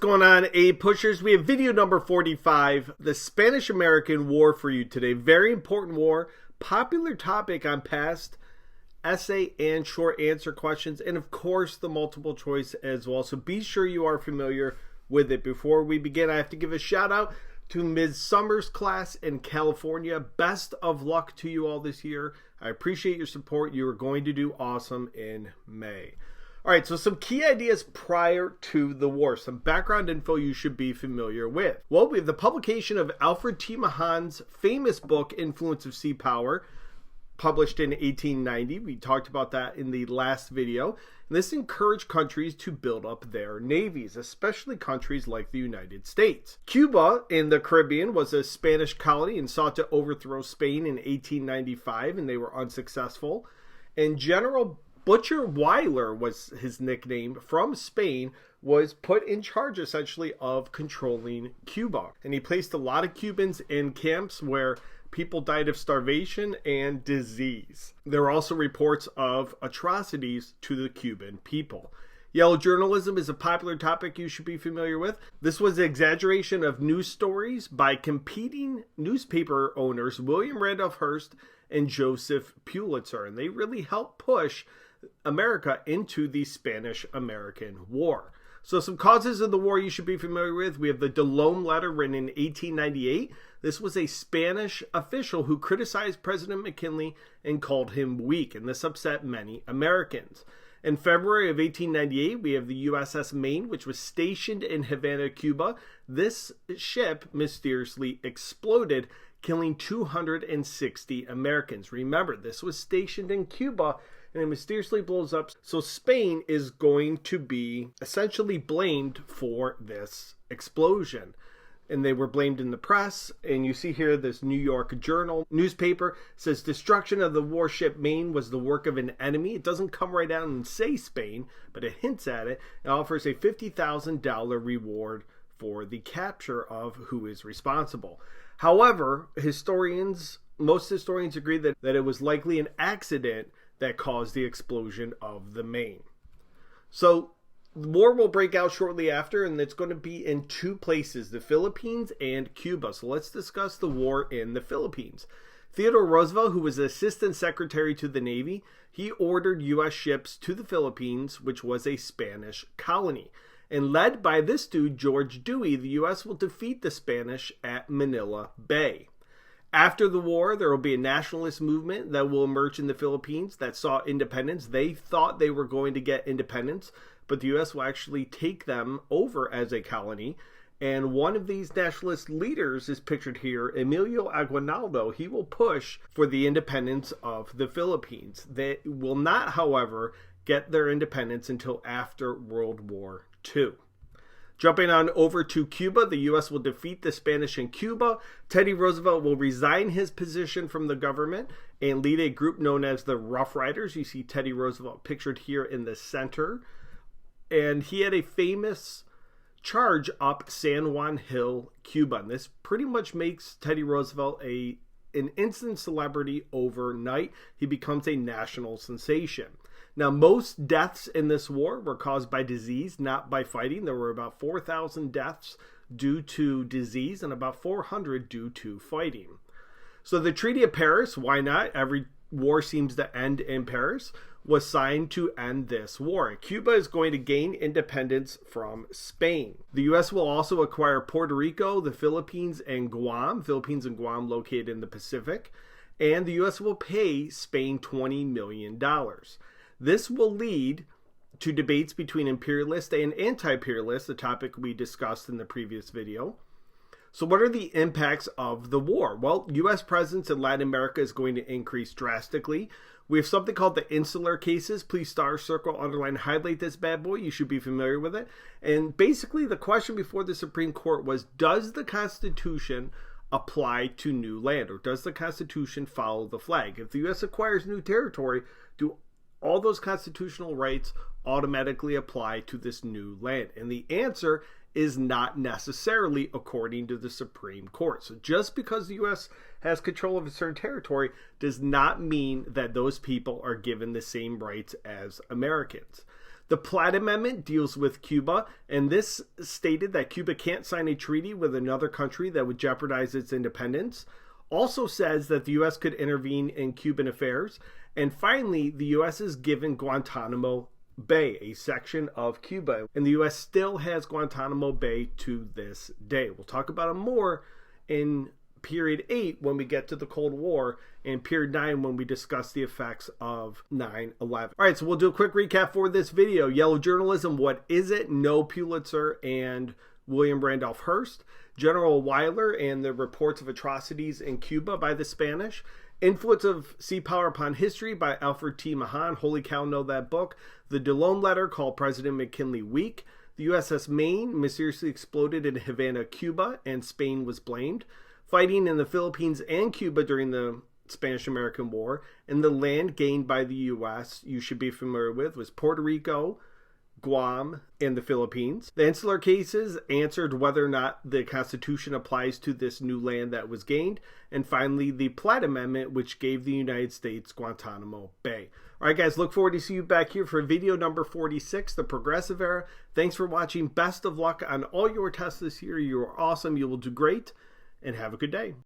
What's going on, APUSHers? We have video number 45, the Spanish-American War for you today. Very important war, popular topic on past essay and short answer questions, and of course the multiple choice as well. So be sure you are familiar with it. Before we begin, I have to give a shout out to Ms. Summers' class in California. Best of luck to you all this year. I appreciate your support. You are going to do awesome in May. All right, so some key ideas prior to the war, some background info you should be familiar with. Well, we have the publication of Alfred T. Mahan's famous book, Influence of Sea Power, published in 1890. We talked about that in the last video. And this encouraged countries to build up their navies, especially countries like the United States. Cuba in the Caribbean was a Spanish colony and sought to overthrow Spain in 1895, and they were unsuccessful. And General Butcher Weyler was his nickname, from Spain, was put in charge essentially of controlling Cuba. And he placed a lot of Cubans in camps where people died of starvation and disease. There were also reports of atrocities to the Cuban people. Yellow journalism is a popular topic you should be familiar with. This was the exaggeration of news stories by competing newspaper owners William Randolph Hearst and Joseph Pulitzer, and they really helped push America into the Spanish-American War. So some causes of the war you should be familiar with. We have the Delome letter written in 1898. This was a Spanish official who criticized President McKinley and called him weak, and this upset many Americans. In February of 1898, we have the USS Maine, which was stationed in Havana, Cuba. This ship mysteriously exploded, killing 260 Americans. Remember, this was stationed in Cuba, and it mysteriously blows up. So Spain is going to be essentially blamed for this explosion. And they were blamed in the press. And you see here this New York Journal newspaper says destruction of the warship Maine was the work of an enemy. It doesn't come right out and say Spain, but it hints at it. It offers a $50,000 reward for the capture of who is responsible. However, most historians agree that it was likely an accident that caused the explosion of the Maine. So the war will break out shortly after, and it's going to be in two places, the Philippines and Cuba. So let's discuss the war in the Philippines. Theodore Roosevelt, who was Assistant Secretary to the Navy, he ordered U.S. ships to the Philippines, which was a Spanish colony. And led by this dude, George Dewey, the U.S. will defeat the Spanish at Manila Bay. After the war, there will be a nationalist movement that will emerge in the Philippines that saw independence. They thought they were going to get independence, but the U.S. will actually take them over as a colony. And one of these nationalist leaders is pictured here, Emilio Aguinaldo. He will push for the independence of the Philippines. They will not, however, get their independence until after World War II. Jumping on over to Cuba, the U.S. will defeat the Spanish in Cuba. Teddy Roosevelt will resign his position from the government and lead a group known as the Rough Riders. You see Teddy Roosevelt pictured here in the center. And he had a famous charge up San Juan Hill, Cuba. And this pretty much makes Teddy Roosevelt an instant celebrity overnight. He becomes a national sensation. Now, most deaths in this war were caused by disease, not by fighting. There were about 4,000 deaths due to disease and about 400 due to fighting. So the Treaty of Paris, why not? Every war seems to end in Paris, was signed to end this war. Cuba is going to gain independence from Spain. The U.S. will also acquire Puerto Rico, the Philippines, and Guam. Philippines and Guam located in the Pacific. And the U.S. will pay Spain $20 million. This will lead to debates between imperialists and anti-imperialists, the topic we discussed in the previous video. So what are the impacts of the war? Well, U.S. presence in Latin America is going to increase drastically. We have something called the insular cases. Please star, circle, underline, highlight this bad boy. You should be familiar with it. And basically the question before the Supreme Court was, does the Constitution apply to new land, or does the Constitution follow the flag? If the U.S. acquires new territory, do all those constitutional rights automatically apply to this new land? And the answer is not necessarily, according to the Supreme Court. So just because the U.S. has control of a certain territory does not mean that those people are given the same rights as Americans. The Platt Amendment deals with Cuba, and this stated that Cuba can't sign a treaty with another country that would jeopardize its independence. Also says that the U.S. could intervene in Cuban affairs. And finally, the U.S. is given Guantanamo Bay, a section of Cuba. And the U.S. still has Guantanamo Bay to this day. We'll talk about it more in period 8 when we get to the Cold War, and period 9 when we discuss the effects of 9/11. All right, so we'll do a quick recap for this video. Yellow journalism, what is it? No Pulitzer and William Randolph Hearst. General Weyler and the reports of atrocities in Cuba by the Spanish. Influence of Sea Power Upon History by Alfred T. Mahan. Holy cow, know that book. The DeLone Letter, called President McKinley weak. The USS Maine mysteriously exploded in Havana, Cuba, and Spain was blamed. Fighting in the Philippines and Cuba during the Spanish-American War. And the land gained by the U.S. you should be familiar with was Puerto Rico, Guam, and the Philippines. The Insular Cases answered whether or not the Constitution applies to this new land that was gained. And finally, the Platt Amendment, which gave the United States Guantanamo Bay. All right, guys, look forward to see you back here for video number 46, the Progressive Era. Thanks for watching. Best of luck on all your tests this year. You are awesome. You will do great, and have a good day.